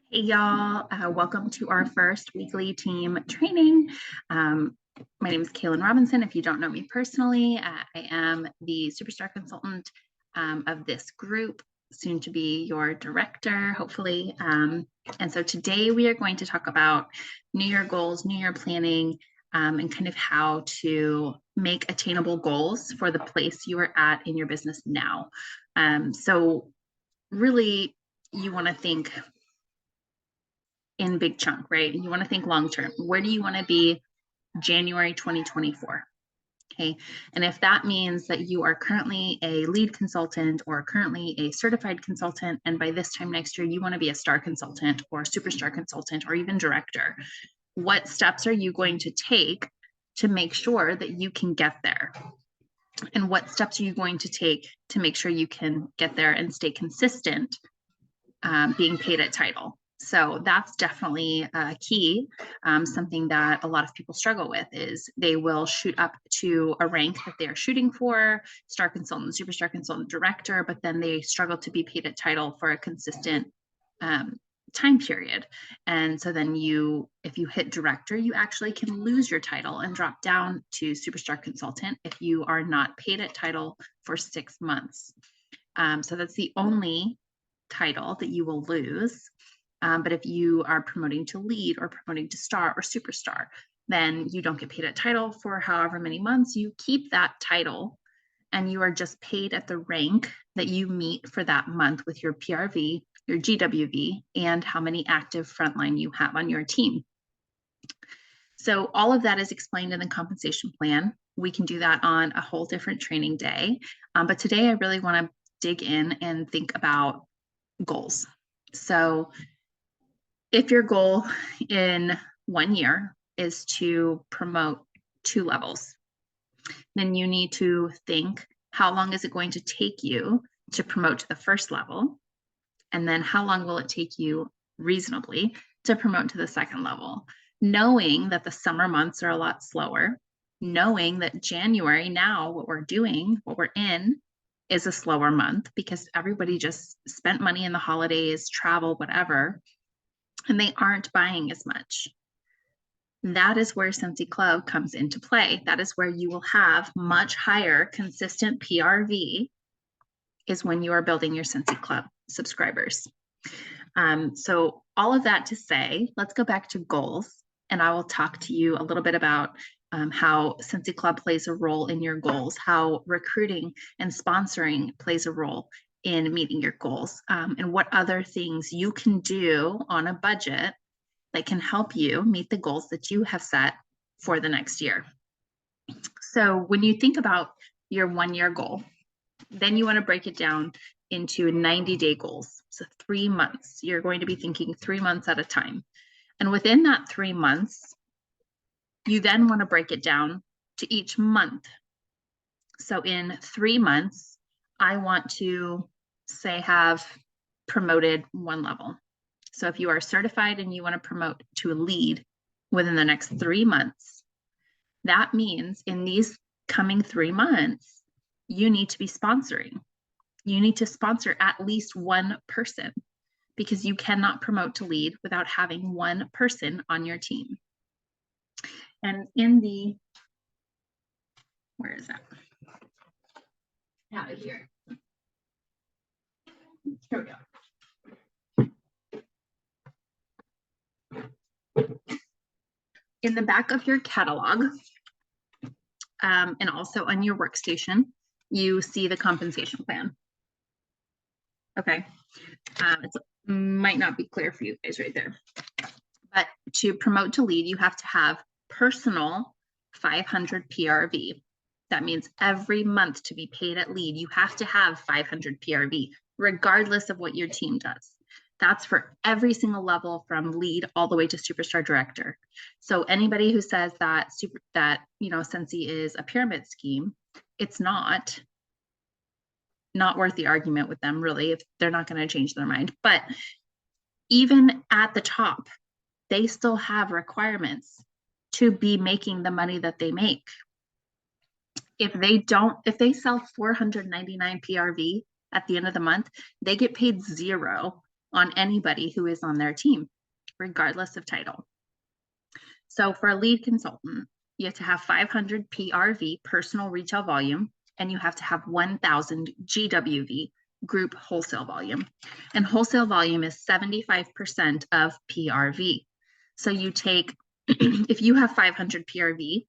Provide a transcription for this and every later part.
Hey y'all, welcome to our first weekly team training. My name is Kaylin Robinson. If you don't know me personally, I am the superstar consultant of this group, soon to be your director, hopefully. And so today we are going to talk about New Year goals, New Year planning, and kind of how to make attainable goals for the place you are at in your business now. So really, you want to think in big chunk, right? You want to think long term. Where do you want to be January 2024? Okay. And if that means that you are currently a lead consultant or currently a certified consultant, and by this time next year, you want to be a star consultant or superstar consultant or even director, what steps are you going to take to make sure that you can get there? And what steps are you going to take to make sure you can get there and stay consistent being paid at title? So that's definitely a key. Something that a lot of people struggle with is they will shoot up to a rank that they are shooting for, star consultant, superstar consultant, director, but then they struggle to be paid at title for a consistent time period. And so then if you hit director, you actually can lose your title and drop down to superstar consultant if you are not paid at title for 6 months. So that's the only title that you will lose. But if you are promoting to lead or promoting to star or superstar, then you don't get paid at title for however many months. You keep that title and you are just paid at the rank that you meet for that month with your PRV, your GWV, and how many active frontline you have on your team. So all of that is explained in the compensation plan. We can do that on a whole different training day. But today I really want to dig in and think about goals. So if your goal in 1 year is to promote 2 levels, then you need to think, how long is it going to take you to promote to the first level? And then how long will it take you reasonably to promote to the second level? Knowing that the summer months are a lot slower, knowing that January now, what we're in, is a slower month because everybody just spent money in the holidays, travel, whatever, and they aren't buying as much. That is where Scentsy Club comes into play. That is where you will have much higher consistent PRV, is when you are building your Scentsy Club subscribers. So all of that to say, let's go back to goals, and I will talk to you a little bit about how Scentsy Club plays a role in your goals, how recruiting and sponsoring plays a role in meeting your goals, and what other things you can do on a budget that can help you meet the goals that you have set for the next year. So when you think about your 1 year goal, then you want to break it down into 90-day goals. So 3 months. You're going to be thinking 3 months at a time. And within that 3 months, you then want to break it down to each month. So in 3 months, I want to say have promoted 1 level. So if you are certified and you want to promote to a lead within the next 3 months, that means in these coming 3 months, you need to be sponsoring. You need to sponsor at least 1 person because you cannot promote to lead without having 1 person on your team. And where is that? Out of here. Here we go. In the back of your catalog, and also on your workstation, you see the compensation plan. Okay, it might not be clear for you guys right there, but to promote to lead, you have to have personal 500 PRV. That means every month to be paid at lead, you have to have 500 PRV, regardless of what your team does. That's for every single level from lead all the way to superstar director. So anybody who says that Scentsy is a pyramid scheme, it's not worth the argument with them, really, if they're not going to change their mind. But even at the top, they still have requirements to be making the money that they make. If they sell 499 PRV at the end of the month, they get paid 0 on anybody who is on their team, regardless of title. So for a lead consultant, you have to have 500 PRV, personal retail volume, and you have to have 1,000 GWV, group wholesale volume. And wholesale volume is 75% of PRV. So you take, if you have 500 PRV,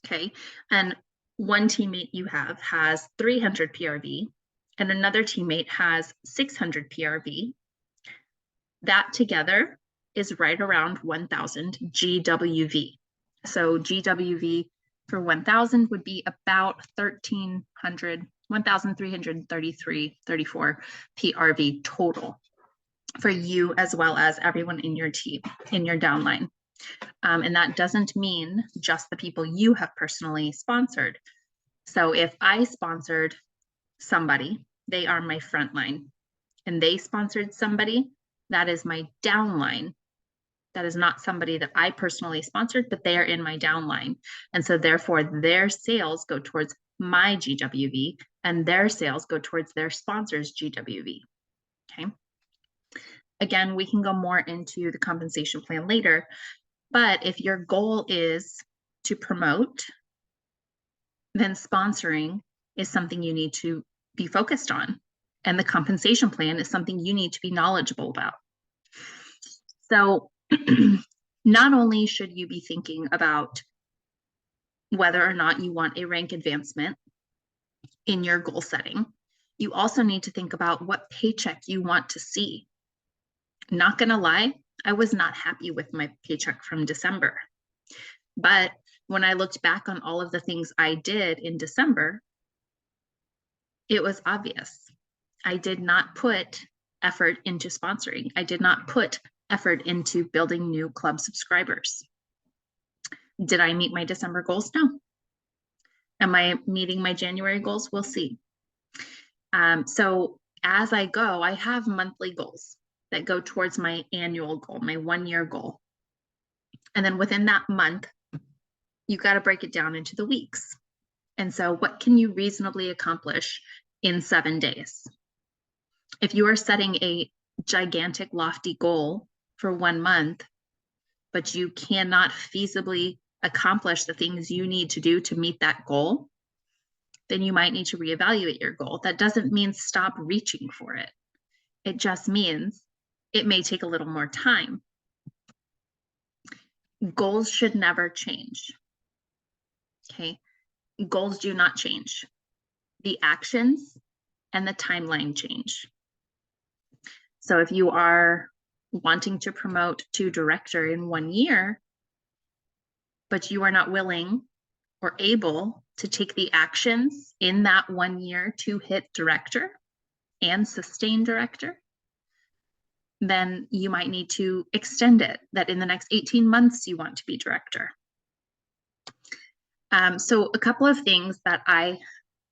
okay, and one teammate you have has 300 PRV, and another teammate has 600 PRV, that together is right around 1,000 GWV. So GWV for 1,000 would be about 1,334 PRV total for you as well as everyone in your team, in your downline. And that doesn't mean just the people you have personally sponsored. So if I sponsored somebody, they are my front line, and they sponsored somebody, that is my downline. That is not somebody that I personally sponsored, but they are in my downline. And so therefore their sales go towards my GWV and their sales go towards their sponsor's GWV, okay? Again, we can go more into the compensation plan later, but if your goal is to promote, then sponsoring is something you need to be focused on. And the compensation plan is something you need to be knowledgeable about. So not only should you be thinking about whether or not you want a rank advancement in your goal setting, you also need to think about what paycheck you want to see. Not gonna lie, I was not happy with my paycheck from December. But when I looked back on all of the things I did in December, it was obvious. I did not put effort into sponsoring. I did not put effort into building new club subscribers. Did I meet my December goals? No. Am I meeting my January goals? We'll see. So as I go, I have monthly goals that go towards my annual goal, my 1-year goal. And then within that month, you got to break it down into the weeks. And so what can you reasonably accomplish in 7 days? If you are setting a gigantic, lofty goal for 1 month, but you cannot feasibly accomplish the things you need to do to meet that goal, then you might need to reevaluate your goal. That doesn't mean stop reaching for it. It just means it may take a little more time. Goals should never change. Okay? Goals do not change. The actions and the timeline change. So if you are wanting to promote to director in 1 year, but you are not willing or able to take the actions in that 1 year to hit director and sustain director, then you might need to extend it, that in the next 18 months you want to be director. So a couple of things that I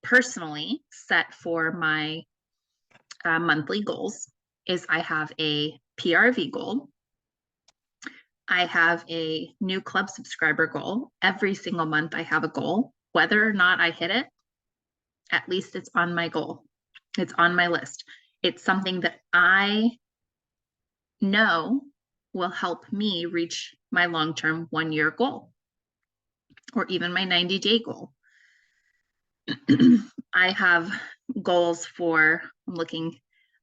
personally set for my monthly goals is I have a PRV goal. I have a new club subscriber goal. Every single month I have a goal. Whether or not I hit it, at least it's on my goal. It's on my list. It's something that I know will help me reach my long-term 1-year goal or even my 90-day goal. I have goals for, I'm looking,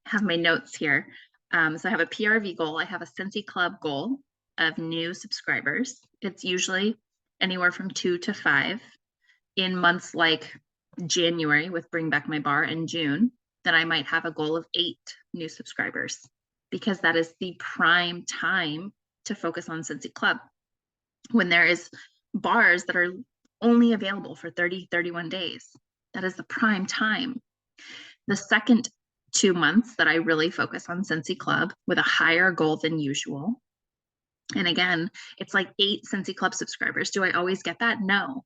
I have my notes here. So I have a PRV goal. I have a Scentsy Club goal of new subscribers. It's usually anywhere from 2 to 5. In months like January with Bring Back My Bar and June, then I might have a goal of 8 new subscribers, because that is the prime time to focus on Scentsy Club. When there is bars that are only available for 30, 31 days, that is the prime time. The second 2 months that I really focus on Scentsy Club with a higher goal than usual. And again, it's like 8 Scentsy Club subscribers. Do I always get that? No.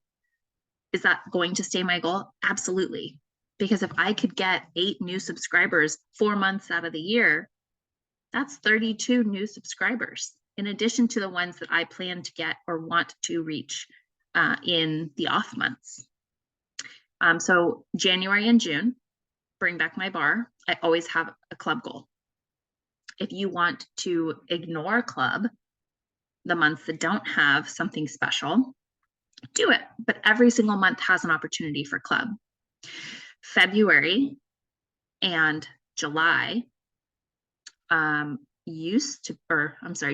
Is that going to stay my goal? Absolutely. Because if I could get 8 new subscribers 4 months out of the year, that's 32 new subscribers, in addition to the ones that I plan to get or want to reach in the off months. So January and June, Bring Back My Bar, I always have a club goal. If you want to ignore club, the months that don't have something special, do it. But every single month has an opportunity for club. February and July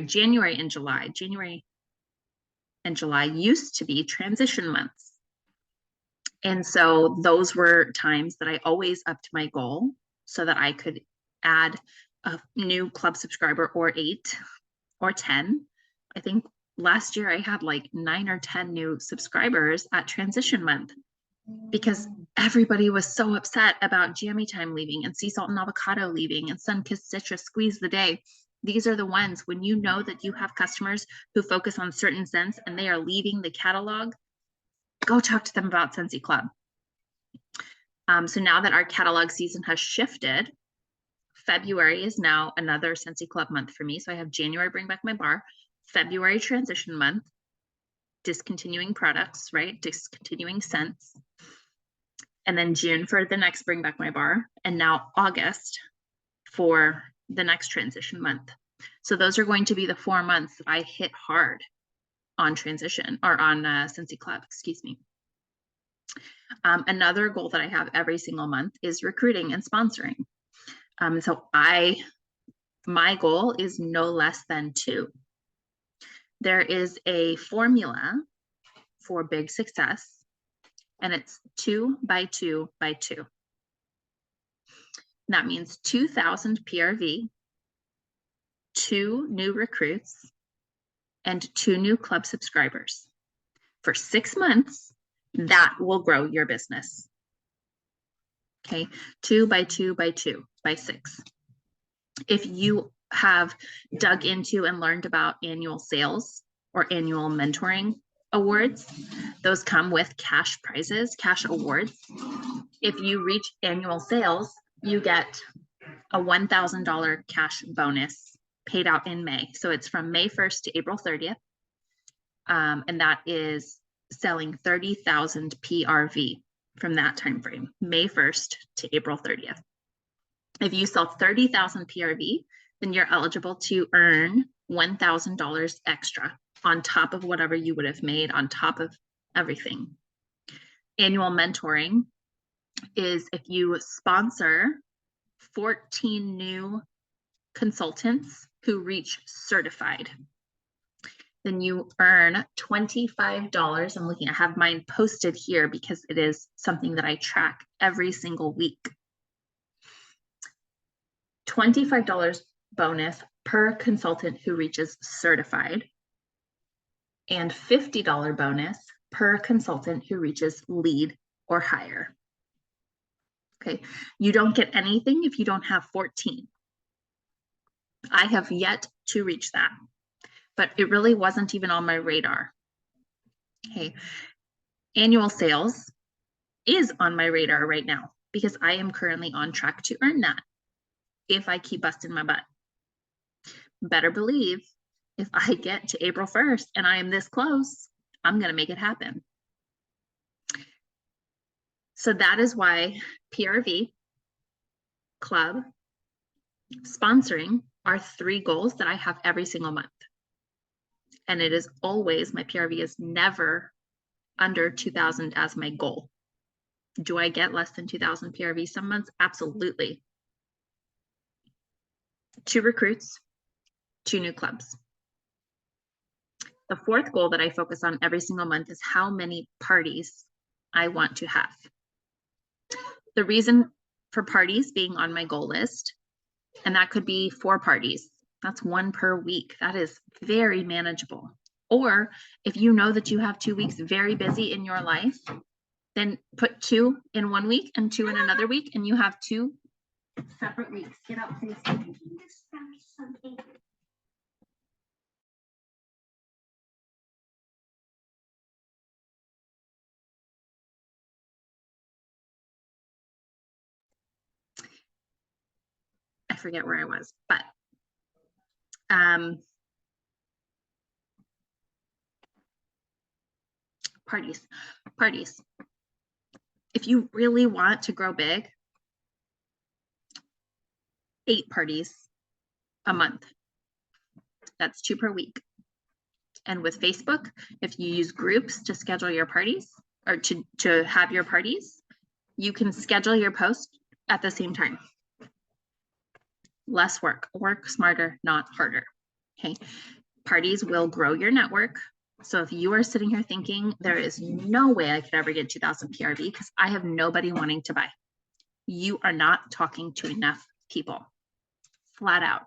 January and July. January and July used to be transition months. And so those were times that I always upped my goal so that I could add a new club subscriber or 8 or 10. I think last year I had like 9 or 10 new subscribers at transition month because everybody was so upset about Jammy Time leaving and Sea Salt and Avocado leaving and Sunkissed Citrus Squeeze the Day. These are the ones when you know that you have customers who focus on certain scents and they are leaving the catalog, go talk to them about Scentsy Club. So now that our catalog season has shifted, February is now another Scentsy Club month for me. So I have January, Bring Back My Bar, February, transition month, discontinuing products, right? Discontinuing scents. And then June for the next Bring Back My Bar. And now August for the next transition month. So those are going to be the 4 months that I hit hard on transition or on Scentsy Club, excuse me. Another goal that I have every single month is recruiting and sponsoring. So my goal is no less than 2. There is a formula for big success, and it's 2 by 2 by 2. That means 2,000 PRV, 2 new recruits, and 2 new club subscribers. For 6 months, that will grow your business. Okay, 2 by 2 by 2 by 6. If you have dug into and learned about annual sales or annual mentoring awards, those come with cash prizes, cash awards. If you reach annual sales, you get a $1,000 cash bonus paid out in May. So it's from May 1st to April 30th. And that is selling 30,000 PRV from that time frame, May 1st to April 30th. If you sell 30,000 PRV, then you're eligible to earn $1,000 extra on top of whatever you would have made on top of everything. Annual mentoring is if you sponsor 14 new consultants who reach certified, then you earn $25. I'm looking, I have mine posted here because it is something that I track every single week. $25 bonus per consultant who reaches certified, and $50 bonus per consultant who reaches lead or higher. Okay, you don't get anything if you don't have 14. I have yet to reach that, but it really wasn't even on my radar. Okay, annual sales is on my radar right now because I am currently on track to earn that if I keep busting my butt. Better believe if I get to April 1st and I am this close, I'm going to make it happen. So that is why PRV, club, sponsoring are 3 goals that I have every single month. And it is always, my PRV is never under 2,000 as my goal. Do I get less than 2,000 PRV some months? Absolutely. 2 recruits, 2 new clubs. The 4th goal that I focus on every single month is how many parties I want to have. The reason for parties being on my goal list, and that could be 4 parties. That's 1 per week. That is very manageable. Or if you know that you have 2 weeks very busy in your life, then put 2 in 1 week and 2 in another week, and you have 2 separate weeks. Get out, please. I forget where I was, but parties. If you really want to grow big, 8 parties a month. That's 2 per week. And with Facebook, if you use groups to schedule your parties or to have your parties, you can schedule your post at the same time. Less work, work smarter, not harder. Okay. Parties will grow your network. So if you are sitting here thinking there is no way I could ever get 2,000 PRV because I have nobody wanting to buy, you are not talking to enough people, flat out.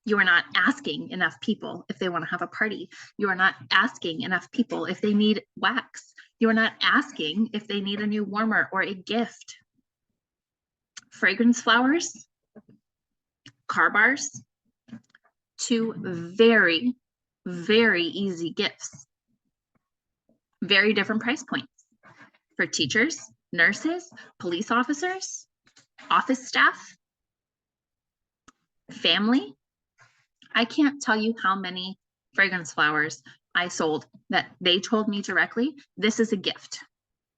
You are not asking enough people if they want to have a party. You are not asking enough people if they need wax. You are not asking if they need a new warmer or a gift. Fragrance flowers, car bars, 2 very, very easy gifts. Very different price points for teachers, nurses, police officers, office staff, family. I can't tell you how many fragrance flowers I sold that they told me directly, this is a gift.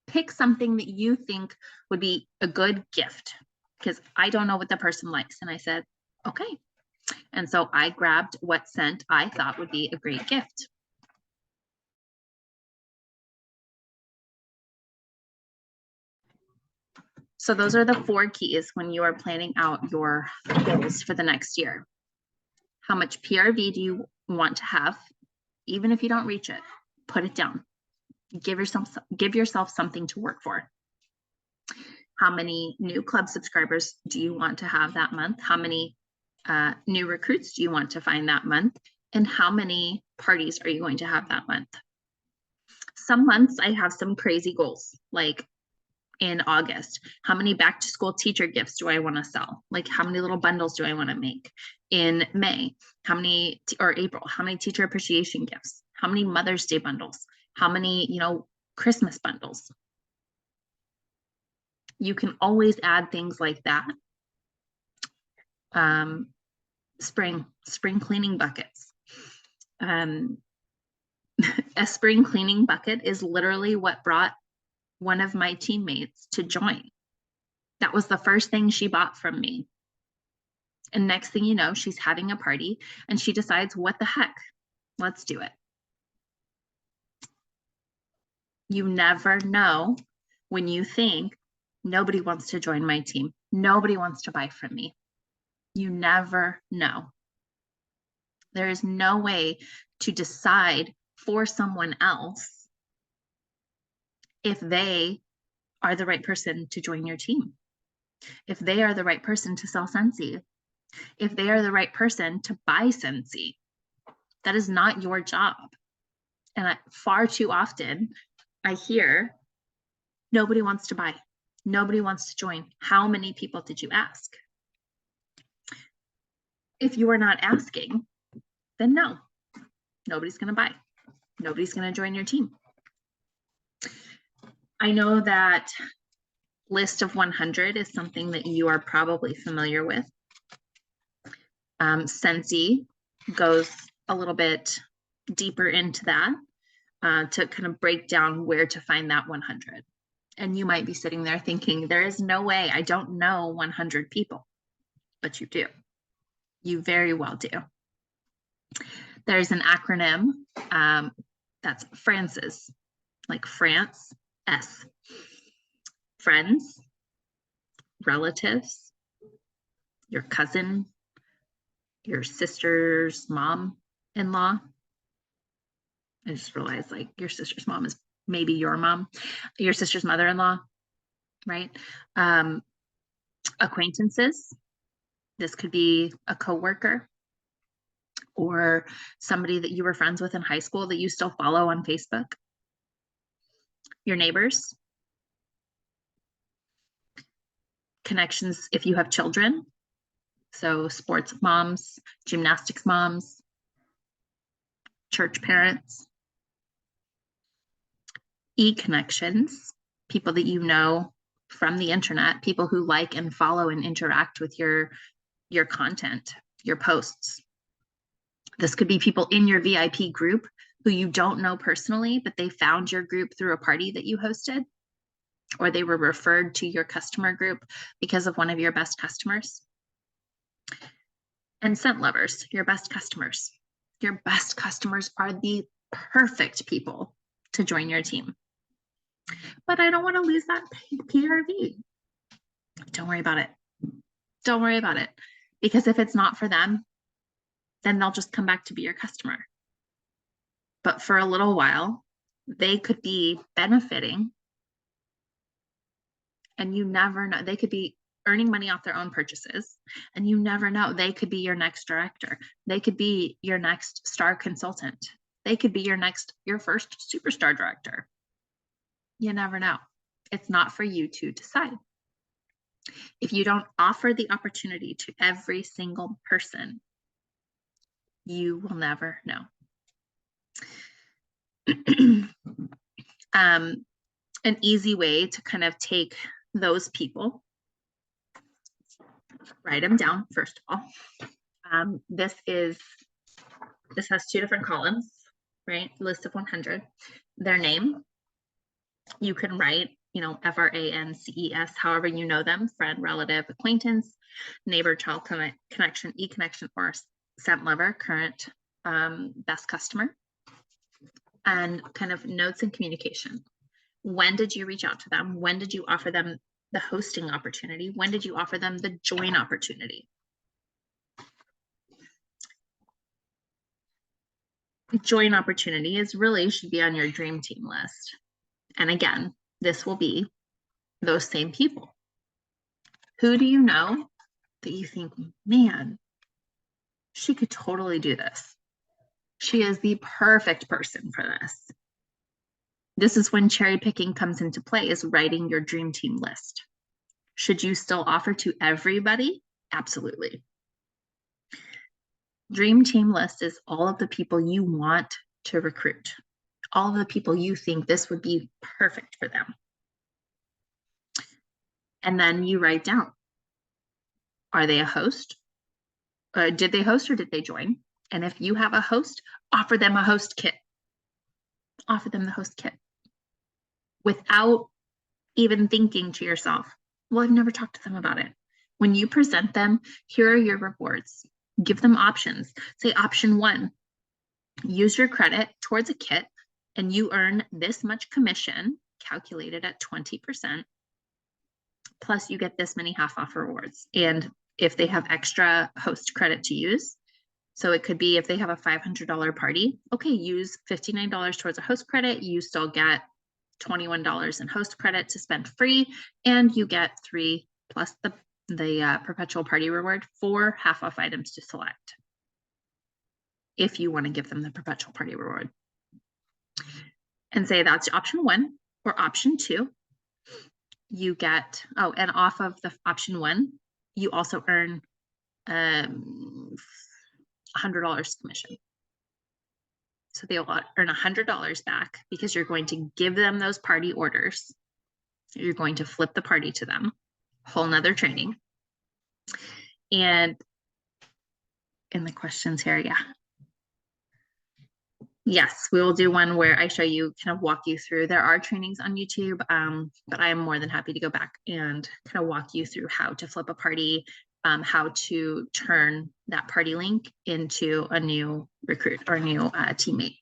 Pick something that you think would be a good gift because I don't know what the person likes. And I said, okay. And so I grabbed what scent I thought would be a great gift. So those are the 4 keys when you are planning out your goals for the next year. How much PRV do you want to have? Even if you don't reach it, put it down. Give yourself something to work for. How many new club subscribers do you want to have that month? How many new recruits do you want to find that month? And how many parties are you going to have that month? Some months I have some crazy goals, like in August, how many back to school teacher gifts do I want to sell? Like how many little bundles do I want to make? In May, how many, or April, how many teacher appreciation gifts? How many Mother's Day bundles? How many, Christmas bundles? You can always add things like that. Spring cleaning buckets. A spring cleaning bucket is literally what brought one of my teammates to join. That was the first thing she bought from me. And next thing you know, she's having a party and she decides, what the heck? Let's do it. You never know when you think nobody wants to join my team. Nobody wants to buy from me. You never know. There is no way to decide for someone else if they are the right person to join your team, if they are the right person to sell Scentsy, if they are the right person to buy Scentsy. That is not your job. And far too often, I hear nobody wants to buy. Nobody wants to join. How many people did you ask? If you are not asking, then no, nobody's going to buy. Nobody's going to join your team. I know that list of 100 is something that you are probably familiar with. Scentsy goes a little bit deeper into that to kind of break down where to find that 100. And you might be sitting there thinking, there is no way, I don't know 100 people, but you do. You very well do. There's an acronym that's France's, like France, S. Friends, relatives, your cousin, your sister's mom-in-law. I just realized like your sister's mom is maybe your mom, your sister's mother-in-law, right? Acquaintances. This could be a coworker or somebody that you were friends with in high school that you still follow on Facebook. Your neighbors. Connections if you have children. So sports moms, gymnastics moms, church parents. E-connections, people that you know from the internet, people who like and follow and interact with your content, your posts. This could be people in your VIP group who you don't know personally, but they found your group through a party that you hosted, or they were referred to your customer group because of one of your best customers. And scent lovers, your best customers. Your best customers are the perfect people to join your team. But I don't want to lose that PRV. Don't worry about it. Don't worry about it. Because if it's not for them, then they'll just come back to be your customer. But for a little while, they could be benefiting, and you never know. They could be earning money off their own purchases, and you never know. They could be your next director. They could be your next star consultant. They could be your first superstar director. You never know. It's not for you to decide. If you don't offer the opportunity to every single person, you will never know. An easy way to kind of take those people, write them down, first of all. This has 2 different columns, right? List of 100. Their name. You can write, FRANCES, however you know them, friend, relative, acquaintance, neighbor, child connection, e-connection, or scent lover, current best customer, and kind of notes and communication. When did you reach out to them? When did you offer them the hosting opportunity? When did you offer them the join opportunity? Join opportunity should be on your dream team list. And again, this will be those same people. Who do you know that you think, man, she could totally do this? She is the perfect person for this. This is when cherry picking comes into play, is writing your dream team list. Should you still offer to everybody? Absolutely. Dream team list is all of the people you want to recruit, all of the people you think this would be perfect for them. And then you write down, are they a host? Did they host or did they join? And if you have a host, offer them a host kit. Offer them the host kit without even thinking to yourself, well, I've never talked to them about it. When you present them, here are your rewards. Give them options. Say option 1, use your credit towards a kit and you earn this much commission, calculated at 20%, plus you get this many half off rewards. And if they have extra host credit to use, so it could be if they have a $500 party, okay, use $59 towards a host credit, you still get $21 in host credit to spend free, and you get 3 plus the perpetual party reward, 4 half off items to select if you want to give them the perpetual party reward. And say that's option 1. Or option 2, you get, and off of the option 1, you also earn $100 commission. So they'll earn $100 back because you're going to give them those party orders. You're going to flip the party to them. Whole nother training. And in the questions here, yeah. Yes, we will do one where I show you, kind of walk you through. There are trainings on YouTube, but I am more than happy to go back and kind of walk you through how to flip a party, how to turn that party link into a new recruit or a new teammate.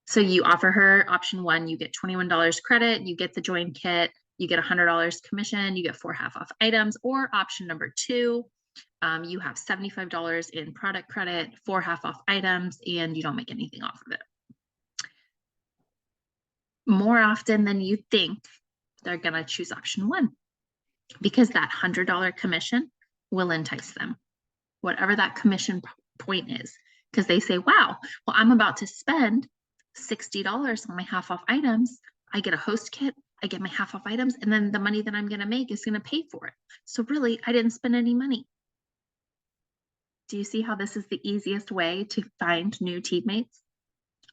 So you offer her option 1, you get $21 credit, you get the join kit, you get $100 commission, you get 4 half off items. Or option number 2, you have $75 in product credit, 4 half off items, and you don't make anything off of it. More often than you think, they're going to choose option 1 because that $100 commission will entice them, whatever that commission point is, because they say, wow, well, I'm about to spend $60 on my half off items. I get a host kit, I get my half off items, and then the money that I'm going to make is going to pay for it. So really, I didn't spend any money. Do you see how this is the easiest way to find new teammates?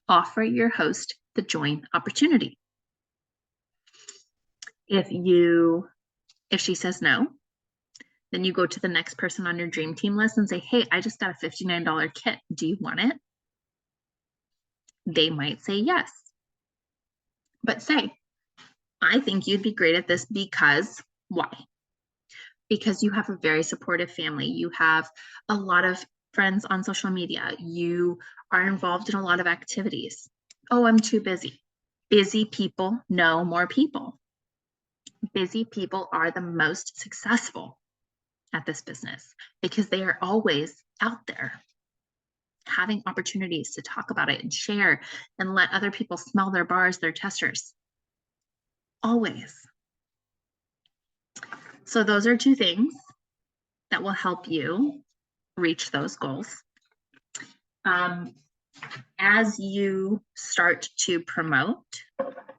Offer your host the join opportunity. If she says no, then you go to the next person on your dream team list and say, hey, I just got a $59 kit. Do you want it? They might say yes. But say, I think you'd be great at this because why? because you have a very supportive family. You have a lot of friends on social media. You are involved in a lot of activities. Oh, I'm too busy. Busy people know more people. Busy people are the most successful at this business because they are always out there having opportunities to talk about it and share and let other people smell their bars, their testers. Always. So those are two things that will help you reach those goals. As you start to promote,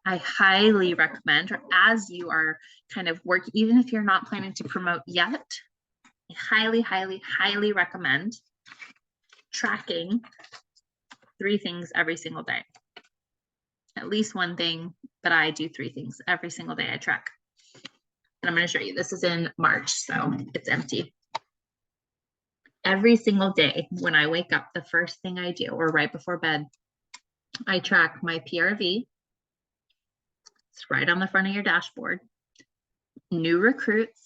I highly recommend, or as you are kind of working, even if you're not planning to promote yet, I highly, highly, highly recommend tracking 3 things every single day. At least one thing, but I do 3 things every single day I track. And I'm going to show you. This is in March, so it's empty. Every single day when I wake up, the first thing I do, or right before bed, I track my PRV. It's right on the front of your dashboard. New recruits,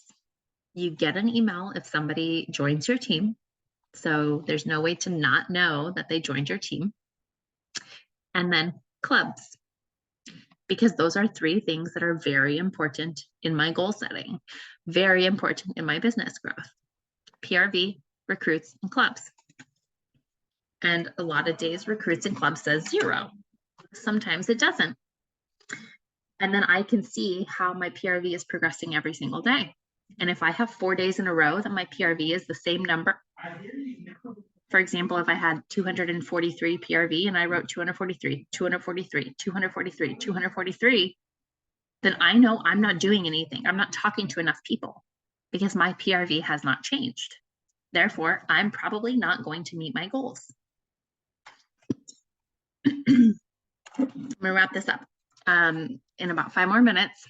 you get an email if somebody joins your team. So there's no way to not know that they joined your team. And then clubs, because those are 3 things that are very important in my goal setting, very important in my business growth: PRV, recruits, and clubs. And a lot of days recruits and clubs says 0. Sometimes it doesn't. And then I can see how my PRV is progressing every single day. And if I have 4 days in a row that my PRV is the same number, for example, if I had 243 PRV and I wrote 243, 243, 243, 243, then I know I'm not doing anything. I'm not talking to enough people because my PRV has not changed. Therefore, I'm probably not going to meet my goals. I'm gonna wrap this up in about 5 more minutes.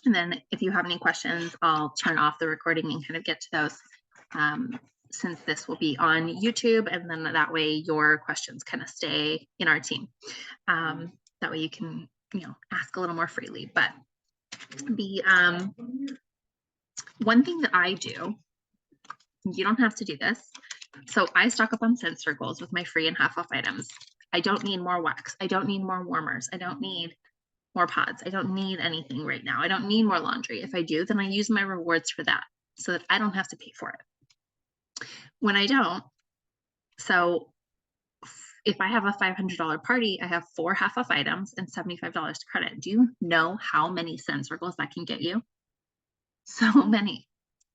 And then if you have any questions, I'll turn off the recording and kind of get to those since this will be on YouTube. And then that way your questions kind of stay in our team. That way you can, ask a little more freely. But the one thing that I do, you don't have to do this. So I stock up on scent circles with my free and half off items. I don't need more wax. I don't need more warmers. I don't need more pods. I don't need anything right now. I don't need more laundry. If I do, then I use my rewards for that so that I don't have to pay for it. When I don't, so if I have a $500 party, I have 4 half off items and $75 to credit. Do you know how many scent circles that can get you? So many,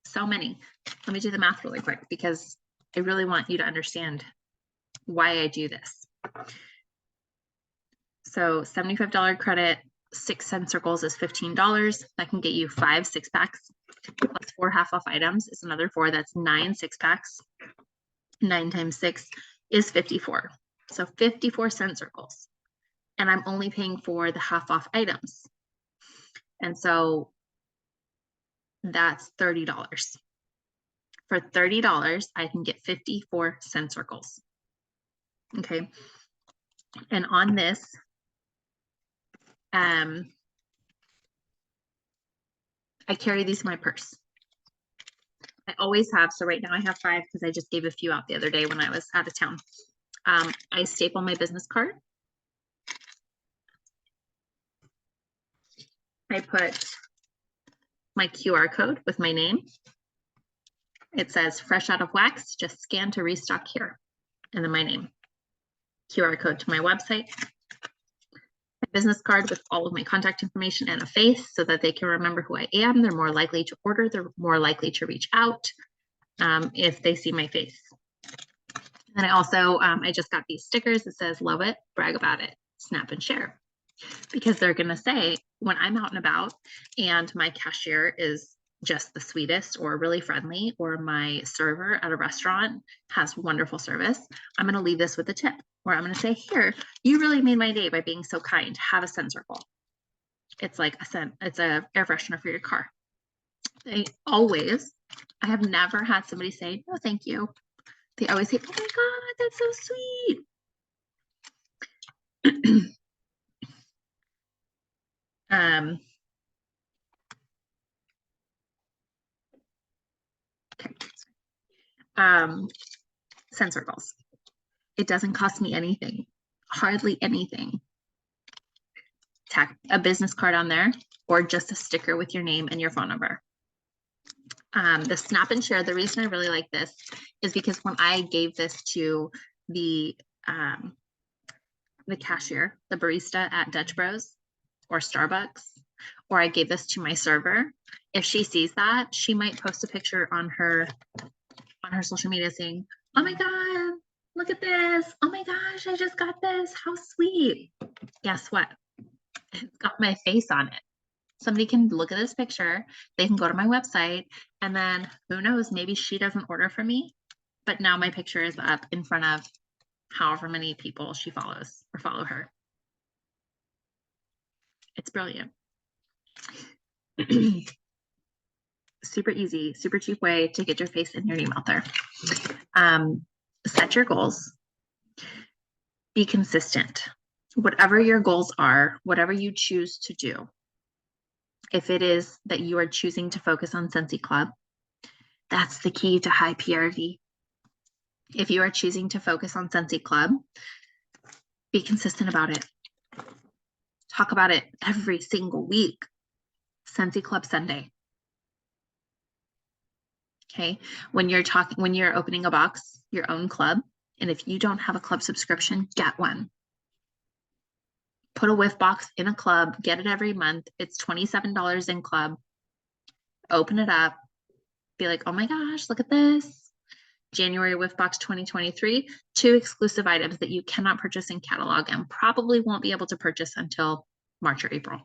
so many. Let me do the math really quick because I really want you to understand why I do this. So $75 credit, 6 scent circles is $15. That can get you 5 6-packs. Plus 4 half off items is another 4. That's 9 6-packs. 9 times 6 is 54. So 54 scent circles. And I'm only paying for the half off items. And so that's $30. For $30, I can get 54 scent circles. Okay. And on this, I carry these in my purse. I always have. So right now I have 5 because I just gave a few out the other day when I was out of town. I staple my business card. I put my QR code with my name. It says fresh out of wax, just scan to restock here. And then my name. QR code to my website. A business card with all of my contact information and a face so that they can remember who I am. They're more likely to order. They're more likely to reach out if they see my face. And I also, I just got these stickers that says, love it, brag about it, snap and share. Because they're going to say, when I'm out and about and my cashier is just the sweetest or really friendly, or my server at a restaurant has wonderful service, I'm going to leave this with a tip, or I'm going to say, here, you really made my day by being so kind. Have a scent circle. It's like a scent, it's a air freshener for your car. I have never had somebody say, no, thank you. They always say, oh my God, that's so sweet. Send circles. It doesn't cost me anything, hardly anything. Tack a business card on there or just a sticker with your name and your phone number. The snap and share, the reason I really like this is because when I gave this to the cashier, the barista at Dutch Bros or Starbucks, or I gave this to my server, if she sees that, she might post a picture on her social media saying, oh my God, look at this. Oh my gosh, I just got this. How sweet. Guess what? It's got my face on it. Somebody can look at this picture, they can go to my website, and then who knows, maybe she doesn't order from me, but now my picture is up in front of however many people she follows or follow her. It's brilliant. Super easy, super cheap way to get your face and your name out there. Set your goals. Be consistent. Whatever your goals are, whatever you choose to do, if it is that you are choosing to focus on Scentsy Club, that's the key to high PRV. If you are choosing to focus on Scentsy Club, be consistent about it. Talk about it every single week. Scentsy Club Sunday. Okay. When you're opening a box, your own club, and if you don't have a club subscription, get one. Put a whiff box in a club, get it every month. It's $27 in club. Open it up. Be like, oh my gosh, look at this. January whiff box 2023, 2 exclusive items that you cannot purchase in catalog and probably won't be able to purchase until March or April.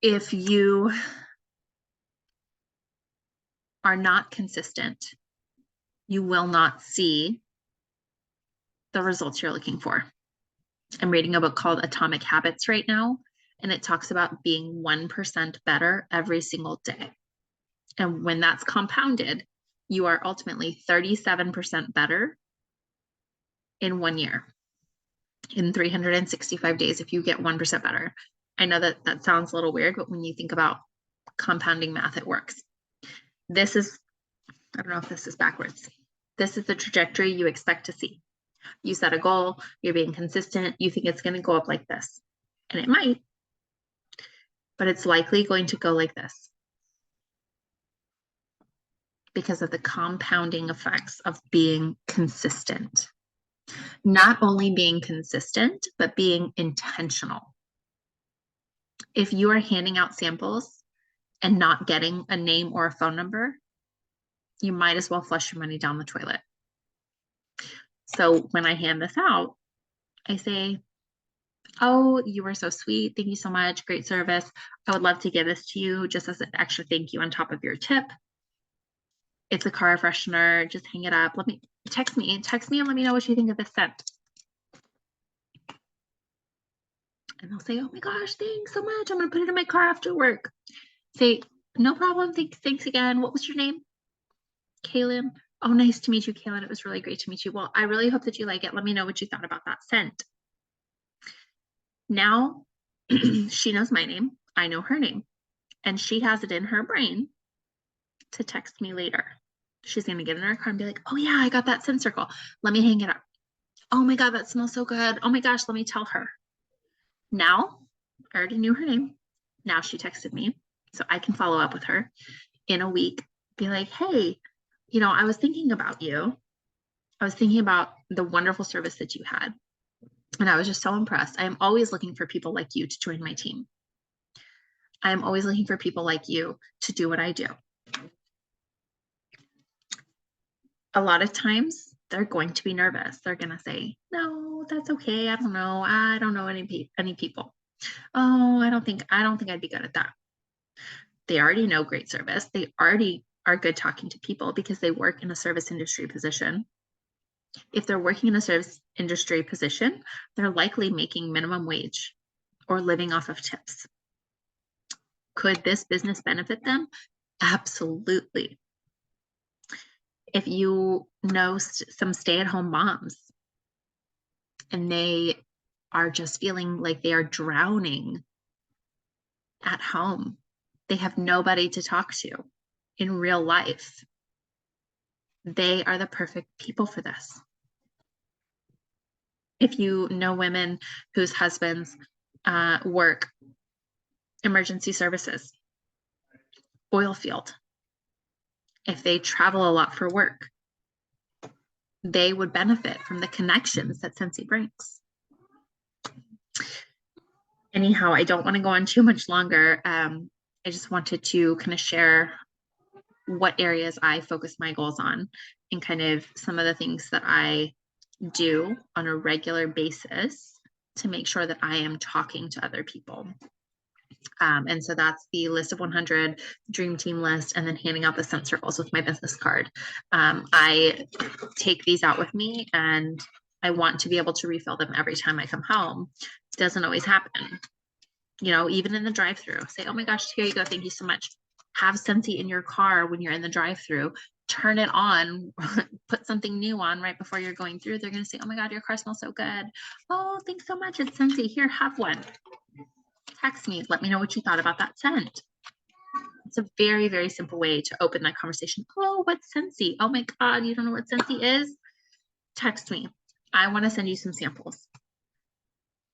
If you are not consistent, you will not see the results you're looking for. I'm reading a book called Atomic Habits right now, and it talks about being 1% better every single day. And when that's compounded, you are ultimately 37% better in 1 year, in 365 days, if you get 1% better. I know that that sounds a little weird, but when you think about compounding math, it works. This is, I don't know if this is backwards. This is the trajectory you expect to see. You set a goal, you're being consistent, you think it's going to go up like this. And it might, but it's likely going to go like this because of the compounding effects of being consistent. Not only being consistent, but being intentional. If you are handing out samples and not getting a name or a phone number, you might as well flush your money down the toilet. So when I hand this out, I say, oh, you were so sweet. Thank you so much. Great service. I would love to give this to you just as an extra thank you on top of your tip. It's a car freshener. Just hang it up. Text me and let me know what you think of this scent. And they'll say, oh my gosh, thanks so much. I'm going to put it in my car after work. Say, no problem. Thanks again. What was your name? Kaylin. Oh, nice to meet you, Kaylin. It was really great to meet you. Well, I really hope that you like it. Let me know what you thought about that scent. Now she knows my name. I know her name. And she has it in her brain to text me later. She's going to get in her car and be like, oh yeah, I got that scent circle. Let me hang it up. Oh my God, that smells so good. Oh my gosh, let me tell her. Now, I already knew her name. Now she texted me. So I can follow up with her in a week. Be like, hey, you know, I was thinking about you. I was thinking about the wonderful service that you had. And I was just so impressed. I am always looking for people like you to join my team. I am always looking for people like you to do what I do. A lot of times they're going to be nervous. They're going to say, no, that's okay. I don't know. I don't know any people. Oh, I don't think I'd be good at that. They already know great service. They already are good talking to people because they work in a service industry position. If they're working in a service industry position, they're likely making minimum wage or living off of tips. Could this business benefit them? Absolutely. If you know some stay-at-home moms and they are just feeling like they are drowning at home. They have nobody to talk to in real life. They are the perfect people for this. If you know women whose husbands work emergency services, oil field, if they travel a lot for work, they would benefit from the connections that Scentsy brings. Anyhow, I don't want to go on too much longer. I just wanted to kind of share what areas I focus my goals on and kind of some of the things that I do on a regular basis to make sure that I am talking to other people. And so that's the list of 100, dream team list, and then handing out the scent circles with my business card. I take these out with me and I want to be able to refill them every time I come home. It doesn't always happen. You know, even in the drive-through, say, oh my gosh, here you go. Thank you so much. Have Scentsy in your car when you're in the drive-through. Turn it on, put something new on right before you're going through. They're going to say, oh my God, your car smells so good. Oh, thanks so much. It's Scentsy. Here, have one. Text me. Let me know what you thought about that scent. It's a very, very simple way to open that conversation. Oh, what's Scentsy? Oh my God, you don't know what Scentsy is? Text me. I want to send you some samples.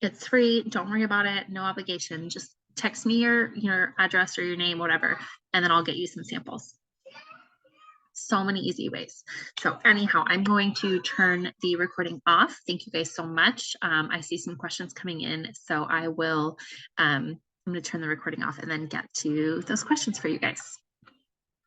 It's free. Don't worry about it. No obligation. Just text me your address or your name, whatever, and then I'll get you some samples. So many easy ways. So anyhow, I'm going to turn the recording off. Thank you guys so much. I see some questions coming in, so I will, I'm going to turn the recording off and then get to those questions for you guys.